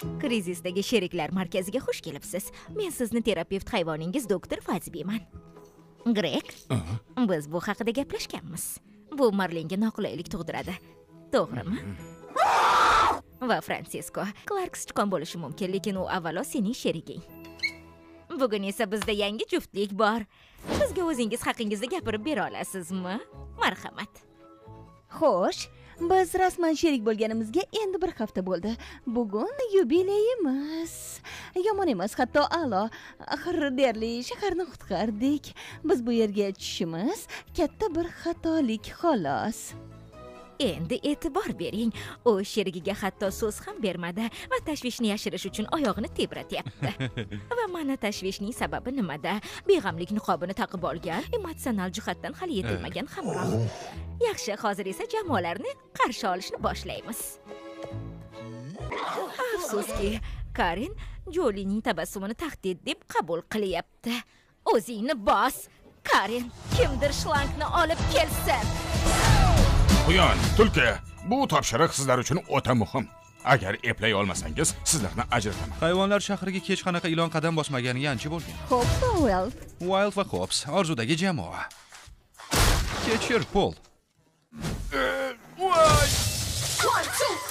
Krizisdagi sheriklar markaziga xush kelibsiz. Men sizni terapevt hayvoningiz doktor Fazbiman. Greg, biz bu haqida gaplashganmiz. Bu Marlinga noqulaylik tug'diradi. To'g'rimi? Va Fransisko, Clark sichqon bo'lishi mumkin, lekin u avvalo sening sheriging. Bugun esa bizda yangi juftlik bor. Bizga o'zingiz haqingizda gapirib bera olasizmi? Marhamat. Xo'sh, biz rasman sherik bo'lganimizga endi bir hafta bo'ldi. Bugun yubileyimiz. Yomon emas, hatto a'lo. Axir derli shaharni qutqardik. Biz bu yerga tushishimiz katta bir xatolik xolos. Endi e'tibor bering. U sherigiga hatto so'z ham bermadi va tashvishni yashirish uchun oyog'ini tebratyapti. Va mana tashvishning sababi nimada? Beg'amlik niqobini taqib olgan, emotsional jihatdan hali yetilmagan hamroh. Yaxshi, hozir esa jamoalarni qarshi olishni boshlaymiz. Afsuski, Karen Jolining tabassumini tahdid deb qabul qilyapti. O'zingni bos. Karen, kimdir shlankni olib kelsin. Quyon, tulki, bu topshiriq sizlar uchun o'ta muhim. Agar eplay olmasangiz, sizlarni ajrataman. Hayvonlar shahriga kech qanaqa ilon qadam bosmaganiga ancha bo'lgan. Hops va Wild. Wild va Hops, orzudagi jamoa. Kechir, Pol. 1, 2,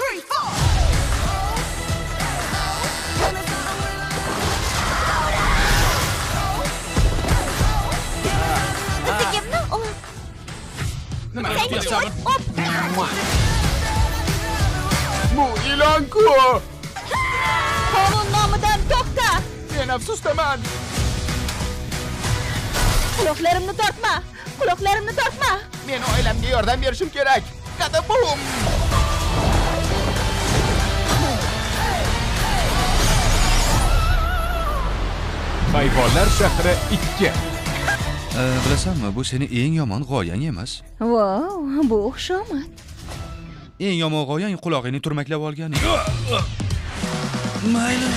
3, 4. Nima qilyapsan? Bu ilon-ku. Qonun nomidan to'xta. Men afsusdaman. Quloqlarimni tortma. Quloqlarimni tortma. Men oilamga yordam berishim kerak. Kadabum. Hayvonlar shahri 2. Bilasanmi, bu seni eng yomon g'oyang emas. Wow, bu xushomad. Eng yomon g'oyang qulog'ingni turmaklab olganing. Mayli.